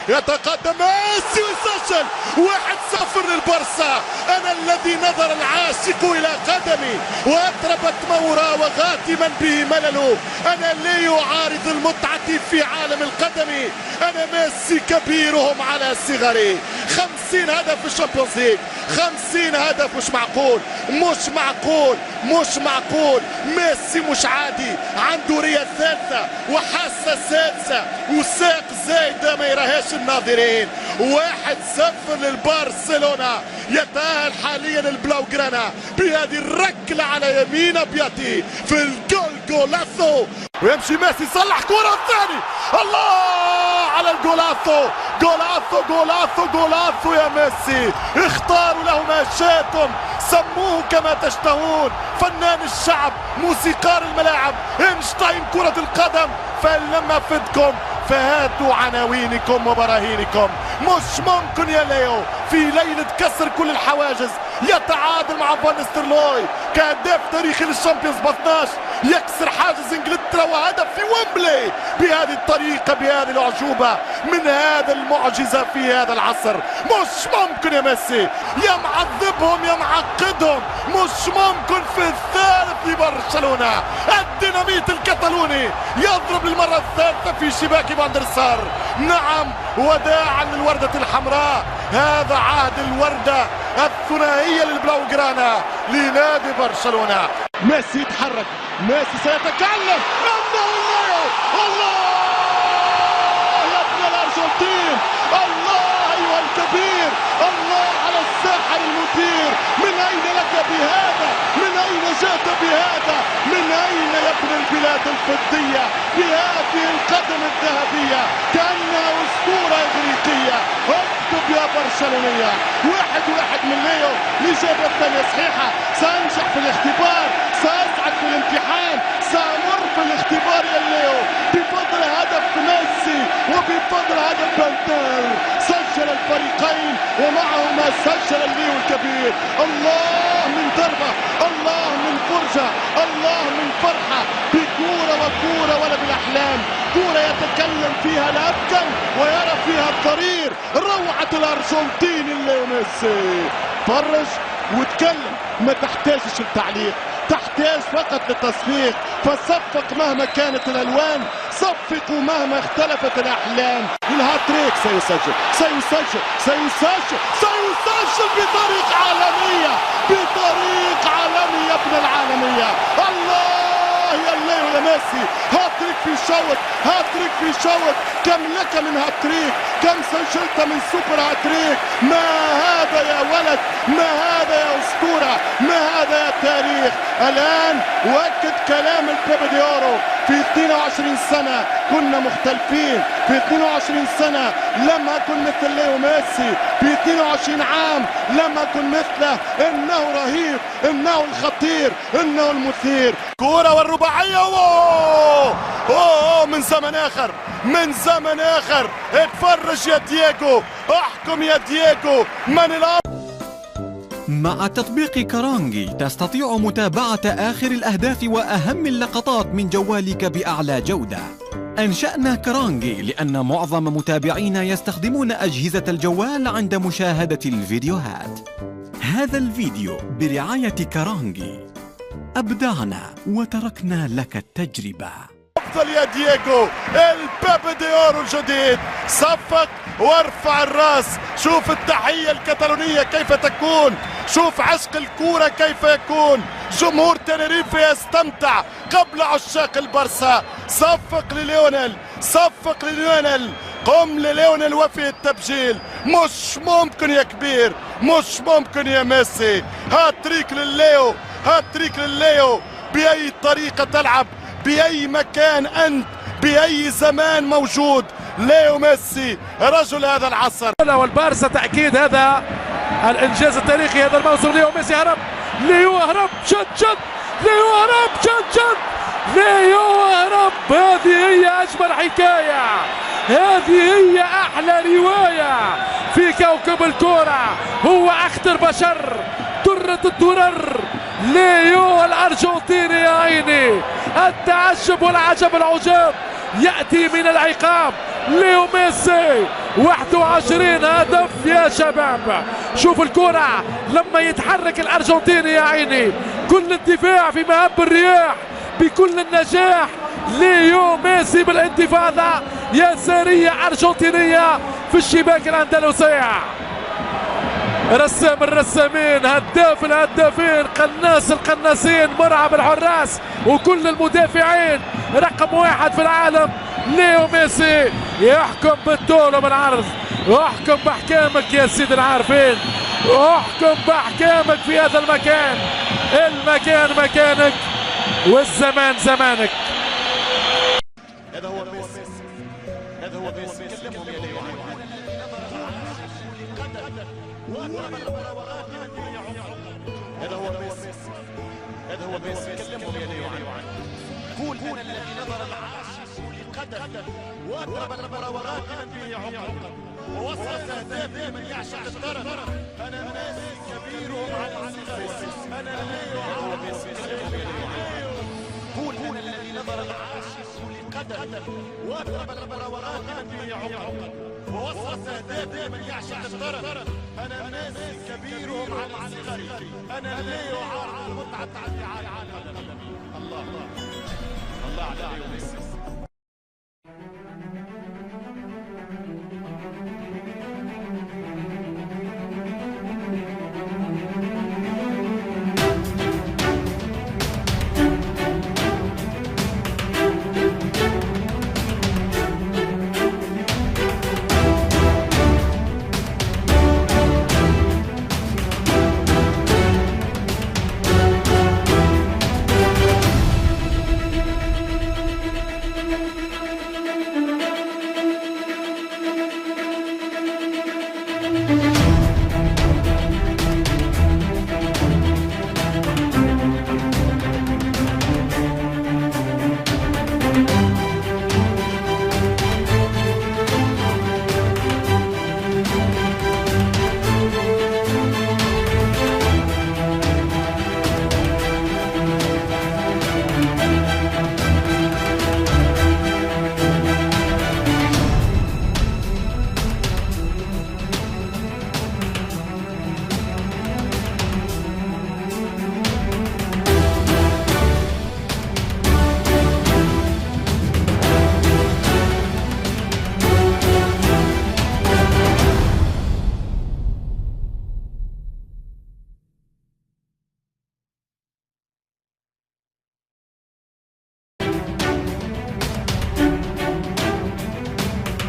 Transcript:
يتقدم ميسي ويسجل 1-0 للبارسا. أنا الذي نظر العاشق إلى قدمي وأطربت مورا وغاتما به ملله. أنا ليو عارض المتعة في عالم القدم. أنا ميسي كبيرهم على صغري. 50 هدف في الشامبيونز ليج، 50 هدف. مش معقول، مش معقول، مش معقول. ميسي مش عادي، عنده ريا ثالثة وحاسة سادسة وساق زايدة ما يراهاش الناظرين. 1-0 للبرشلونة. يتأهل حاليا البلاوغرانا بهذه الركلة على يمين بياتي في الجول جولاسو. ويمشي ميسي يصلح كرة الثاني. الله على الجولاسو، جولاسو جولاسو جولاسو يا ميسي. اختاروا له ما شئتم، سموه كما تشتهون. فنان الشعب، موسيقار الملاعب، اينشتاين كرة القدم. فإن لم أفدكم فهاتوا عناوينكم وبراهينكم. مش ممكن يا ليو في ليلة كسر كل الحواجز يتعادل مع فان نيستلروي كهداف تاريخي للشامبيونز ب 12، يكسر حاجز انجلترا وهدف في ويمبلي بهذه الطريقة، بهذه الأعجوبة، من هذا المعجزة في هذا العصر. مش ممكن يا ميسي، يا معذبهم يا معقدهم. مش ممكن في الثالث لبرشلونة. الديناميت الكتالوني يضرب للمرة الثالثة في شباك فان دير سار. نعم، وداعا للوردة الحمراء. هذا عهد الوردة الثنائية للبلاوغرانا لنادي برشلونة. ميسي يتحرك، ميسي سيتكلم. انه ليو، الله يا ابن الارجنتين، الله ايها الكبير، الله على الساحر المثير. من اين لك بهذا؟ من اين جئت بهذا؟ من اين يا ابن البلاد الفضية بهذه القدم الذهبية؟ كأنها اسطورة اغريقية. اكتب يا برشلونية. 1-1 من ليو. الإجابة الثانية صحيحة. سأنجح في الاختبار، سأسعد في الامتحان، سأمر في الاختبار يا ليو بفضل هدف ميسي وبفضل هدف بنتال. سجل الفريقين ومعهما سجل الليو الكبير. الله من ضربة، الله من فرجة، الله من فرحة بكورة وكورة ولا بالأحلام. كورة يتكلم فيها الأبكم ويرى فيها الضرير. روعة الأرجنتين الليو ميسي. فرج وتكلم، ما تحتاجش التعليق، تحتاج فقط للتصفيق. فصفق مهما كانت الألوان، صفقوا مهما اختلفت الأحلام. الهاتريك سيسجل سيسجل سيسجل سيسجل بطريقة عالمية، بطريقة عالمية يا ابن العالمية. الله يا الليل يا ميسي. هاتريك في شوط، هاتريك في شوط. كم لك من هاتريك، كم سجلت من سوبر هاتريك. ما هذا يا ولد، ما هذا يا أسطورة، ما هذا يا تاريخ. الآن وأكد كلام البيبي ديورو. في 22 سنة كنا مختلفين، في 22 سنة لم أكن مثل ليو ميسي، في 22 عام لم أكن مثله. إنه رهيب، إنه الخطير، إنه المثير. كورة والرباعية. أوه أوه، من زمن آخر، من زمن آخر. اتفرج يا دييغو، احكم يا دييغو. من الأرض. مع تطبيق كرانجي تستطيع متابعة آخر الأهداف وأهم اللقطات من جوالك بأعلى جودة. أنشأنا كرانجي لأن معظم متابعينا يستخدمون أجهزة الجوال عند مشاهدة الفيديوهات. هذا الفيديو برعاية كرانجي. أبدعنا وتركنا لك التجربة. افضل يا دييغو، البيبي ديورو الجديد. صفق وارفع الراس. شوف التحية الكتالونية كيف تكون، شوف عشق الكورة كيف يكون. جمهور تنريفة يستمتع قبل عشاق البرسا. صفق لليونيل، صفق لليونيل. قم لليونيل وفي التبجيل. مش ممكن يا كبير، مش ممكن يا ميسي. هاتريك لليو، هاتريك لليو. بأي طريقة تلعب، بأي مكان أنت، بأي زمان موجود، ليو ميسي رجل هذا العصر. والبارسا تأكيد هذا الإنجاز التاريخي هذا الموسم. ليو ميسي هرب، ليو هرب، شد شد، ليو هرب، شد شد، ليو هرب. هذه هي أجمل حكاية، هذه هي أحلى رواية في كوكب الكرة. هو أخطر بشر، درة الدرر، ليو الأرجنتيني. يا عيني التعجب والعجب العجاب يأتي من العقاب ليو ميسي 21 هدف يا شباب. شوف الكرة لما يتحرك الأرجنتيني يا عيني، كل الدفاع في مهب الرياح بكل النجاح. ليو ميسي بالانتفاضة يسارية أرجنتينية في الشباك الأندلسية. رسام الرسامين، هداف الهدافين، قناص القناصين، مرعب الحراس وكل المدافعين، رقم 1 في العالم. ليو ميسي يحكم بالطول وبالعرض. احكم باحكامك يا سيد العارفين، احكم باحكامك في هذا المكان. المكان مكانك والزمان زمانك. هذا هو ميسي، هذا هو ميسي. كلمهم يا ليو. هذا هو ميسي، هذا هو ميسي. كلمهم يا ليو. قول هنا الذي نظر العاشق لقدم واضرب المراوغات به عقب ووصل اهدافه من يعشق الطرف. انا ميسي كبيرهم على الصغير، انا ليو. قول هنا الذي نظر العاشق لقدم واضرب المراوغات به عقب ووصل اهدافه من يعشق الطرف. انا ميسي كبيرهم على الصغير، انا ليو. عارف المتعه تعدي على العالم. الله الله الله على ليو ميسي.